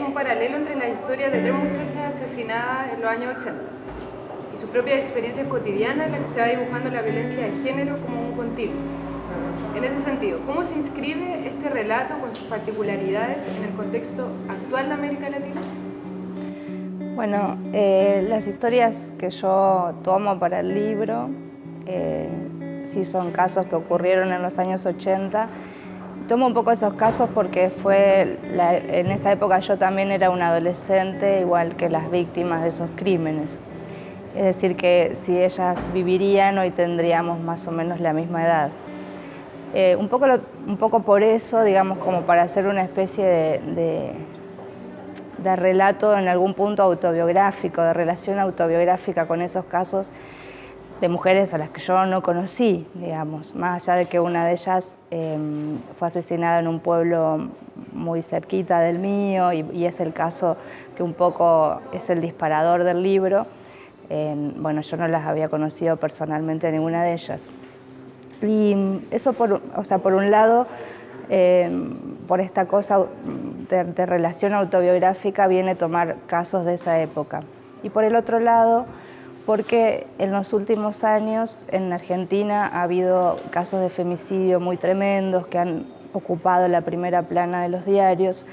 un paralelo entre la historia de tres muchachas asesinadas en los años 80 y su propia experiencia cotidiana en la que se va dibujando la violencia de género como un continuo. En ese sentido, ¿cómo se inscribe este relato con sus particularidades en el contexto actual de América Latina? Bueno, las historias que yo tomo para el libro sí son casos que ocurrieron en los años 80. Tomo un poco esos casos porque en esa época yo también era una adolescente, igual que las víctimas de esos crímenes. Es decir, que si ellas vivirían, hoy tendríamos más o menos la misma edad. Un poco por eso, digamos, como para hacer una especie de relato en algún punto autobiográfico, de relación autobiográfica con esos casos de mujeres a las que yo no conocí, digamos, más allá de que una de ellas fue asesinada en un pueblo muy cerquita del mío y es el caso que un poco es el disparador del libro. Bueno, yo no las había conocido personalmente ninguna de ellas. Y eso por un lado, por esta cosa de relación autobiográfica viene tomar casos de esa época. Y por el otro lado, porque en los últimos años en Argentina ha habido casos de femicidio muy tremendos que han ocupado la primera plana de los diarios,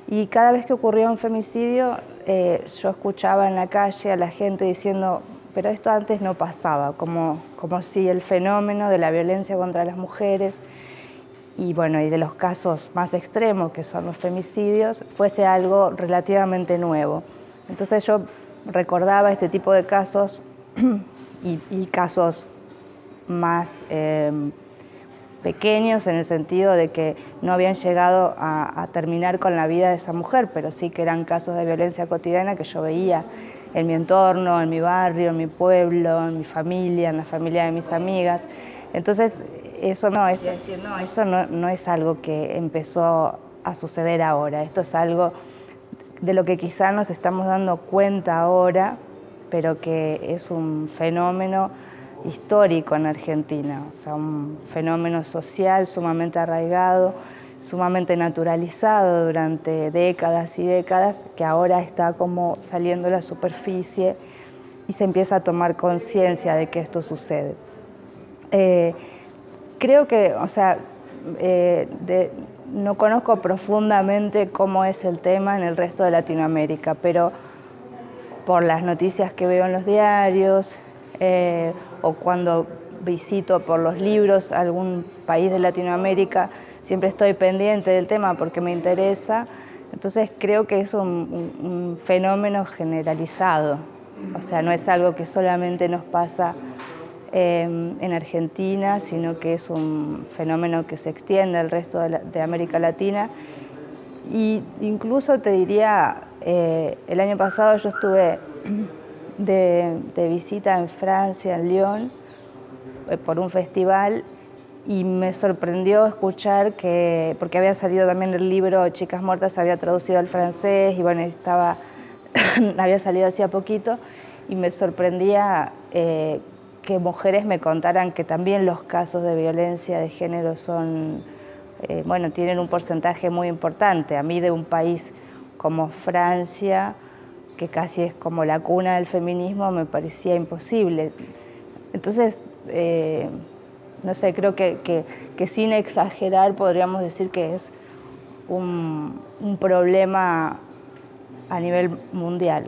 y cada vez que ocurría un femicidio yo escuchaba en la calle a la gente diciendo: pero esto antes no pasaba, como si el fenómeno de la violencia contra las mujeres y de los casos más extremos, que son los femicidios, fuese algo relativamente nuevo. Entonces yo recordaba este tipo de casos y casos más pequeños, en el sentido de que no habían llegado a terminar con la vida de esa mujer, pero sí que eran casos de violencia cotidiana que yo veía en mi entorno, en mi barrio, en mi pueblo, en mi familia, en la familia de mis amigas. Entonces, eso no es algo que empezó a suceder ahora. Esto es algo de lo que quizá nos estamos dando cuenta ahora, pero que es un fenómeno histórico en Argentina, o sea, un fenómeno social sumamente arraigado, sumamente naturalizado durante décadas y décadas, que ahora está como saliendo a la superficie y se empieza a tomar conciencia de que esto sucede. Creo que, no conozco profundamente cómo es el tema en el resto de Latinoamérica, pero por las noticias que veo en los diarios o cuando visito por los libros algún país de Latinoamérica, siempre estoy pendiente del tema porque me interesa. Entonces creo que es un fenómeno generalizado, o sea, no es algo que solamente nos pasa en Argentina, sino que es un fenómeno que se extiende al resto de América Latina. Y incluso te diría, el año pasado yo estuve de visita en Francia, en Lyon, por un festival, y me sorprendió escuchar que, porque había salido también el libro Chicas Muertas, se había traducido al francés y había salido hacía poquito, y me sorprendía que mujeres me contaran que también los casos de violencia de género tienen un porcentaje muy importante. A mí, de un país como Francia, que casi es como la cuna del feminismo, me parecía imposible. Entonces, no sé, creo que sin exagerar podríamos decir que es un problema a nivel mundial.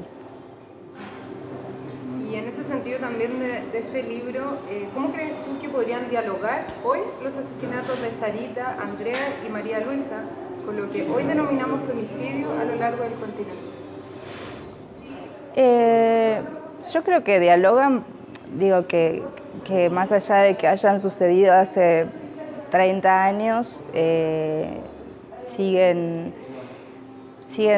Y en ese sentido también de este libro, ¿cómo crees tú que podrían dialogar hoy los asesinatos de Sarita, Andrea y María Luisa con lo que hoy denominamos femicidio a lo largo del continente? Yo creo que dialogan, digo que más allá de que hayan sucedido hace 30 años, siguen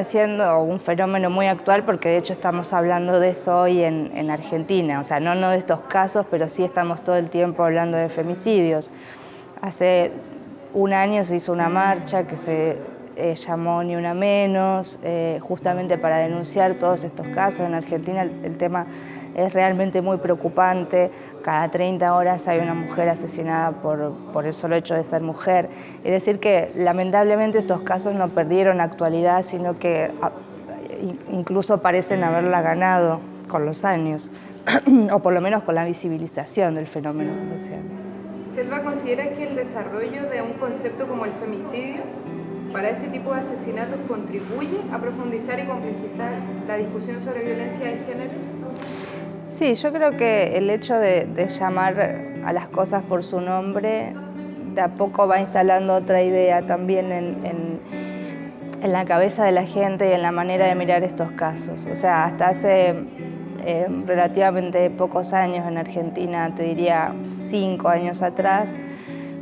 siendo un fenómeno muy actual, porque de hecho estamos hablando de eso hoy en Argentina, o sea, no de estos casos, pero sí estamos todo el tiempo hablando de femicidios. Hace un año se hizo una marcha que se llamó Ni Una Menos, justamente para denunciar todos estos casos. En Argentina el tema es realmente muy preocupante. Cada 30 horas hay una mujer asesinada por el solo hecho de ser mujer. Es decir que lamentablemente estos casos no perdieron actualidad, sino que incluso parecen haberla ganado con los años, o por lo menos con la visibilización del fenómeno social. Selva considera que el desarrollo de un concepto como el femicidio para este tipo de asesinatos contribuye a profundizar y complejizar la discusión sobre violencia de género. Sí, yo creo que el hecho de llamar a las cosas por su nombre de a poco va instalando otra idea también en la cabeza de la gente y en la manera de mirar estos casos. O sea, hasta hace relativamente pocos años en Argentina, te diría 5 años atrás,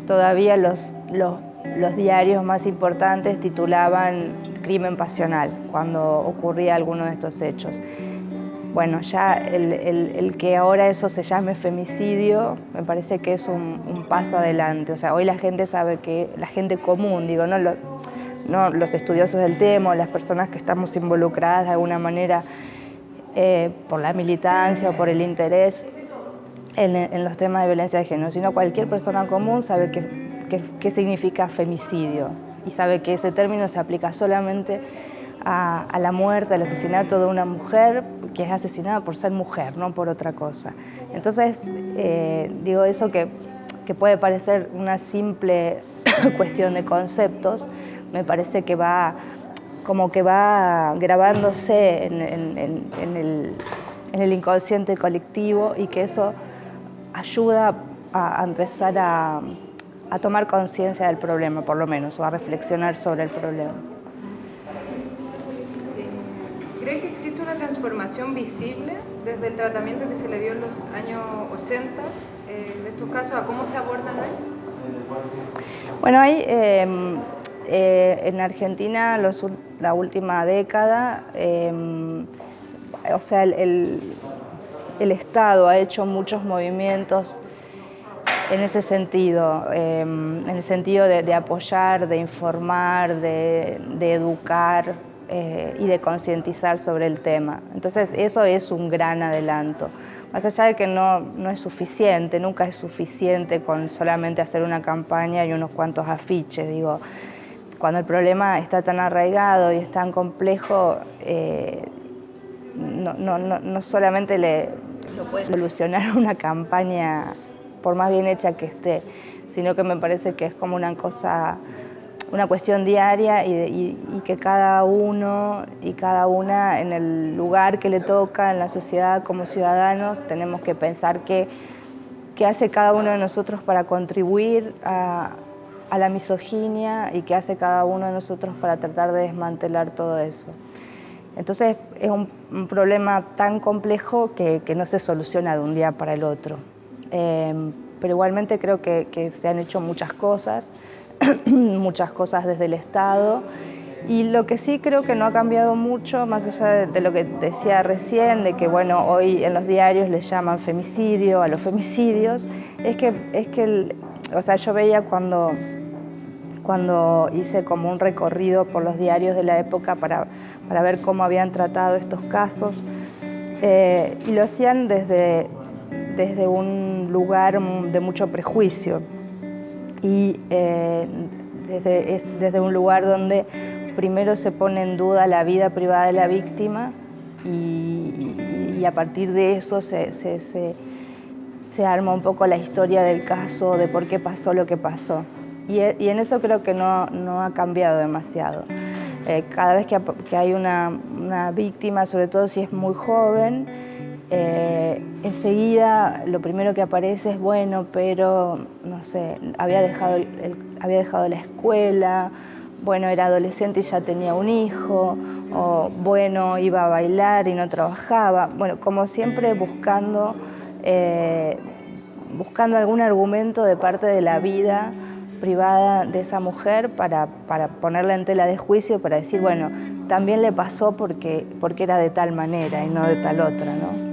todavía los diarios más importantes titulaban crimen pasional cuando ocurría alguno de estos hechos. Bueno, ya el que ahora eso se llame femicidio me parece que es un paso adelante. O sea, hoy la gente sabe que, la gente común, digo, no los estudiosos del tema o las personas que estamos involucradas de alguna manera por la militancia o por el interés en los temas de violencia de género, sino cualquier persona común sabe qué significa femicidio y sabe que ese término se aplica solamente a la muerte, al asesinato de una mujer que es asesinada por ser mujer, no por otra cosa. Entonces, digo eso que puede parecer una simple cuestión de conceptos, me parece que va grabándose en el inconsciente colectivo y que eso ayuda a empezar a tomar conciencia del problema, por lo menos, o a reflexionar sobre el problema. ¿Cree que existe una transformación visible desde el tratamiento que se le dio en los años 80 de estos casos a cómo se abordan hoy? Bueno, hay en Argentina la última década, o sea, el Estado ha hecho muchos movimientos en ese sentido, en el sentido de apoyar, de informar, de educar y de concientizar sobre el tema. Entonces eso es un gran adelanto. Más allá de que no es suficiente, nunca es suficiente con solamente hacer una campaña y unos cuantos afiches. Digo, cuando el problema está tan arraigado y es tan complejo, no solamente lo puede solucionar una campaña, por más bien hecha que esté, sino que me parece que es como una cuestión diaria y que cada uno y cada una en el lugar que le toca, en la sociedad como ciudadanos, tenemos que pensar qué hace cada uno de nosotros para contribuir a la misoginia y qué hace cada uno de nosotros para tratar de desmantelar todo eso. Entonces es un problema tan complejo que no se soluciona de un día para el otro. Pero igualmente creo que se han hecho muchas cosas desde el Estado, y lo que sí creo que no ha cambiado mucho, más allá de lo que decía recién, de que bueno, hoy en los diarios le llaman femicidio a los femicidios, es que o sea, yo veía cuando hice como un recorrido por los diarios de la época para ver cómo habían tratado estos casos, y lo hacían desde un lugar de mucho prejuicio y desde un lugar donde primero se pone en duda la vida privada de la víctima y a partir de eso se arma un poco la historia del caso, de por qué pasó lo que pasó. Y en eso creo que no ha cambiado demasiado. Cada vez que hay una víctima, sobre todo si es muy joven, enseguida lo primero que aparece es bueno, pero no sé, había dejado la escuela, bueno, era adolescente y ya tenía un hijo, o bueno, iba a bailar y no trabajaba. Bueno, como siempre buscando algún argumento de parte de la vida privada de esa mujer para ponerla en tela de juicio, para decir, bueno, también le pasó porque era de tal manera y no de tal otra, ¿no?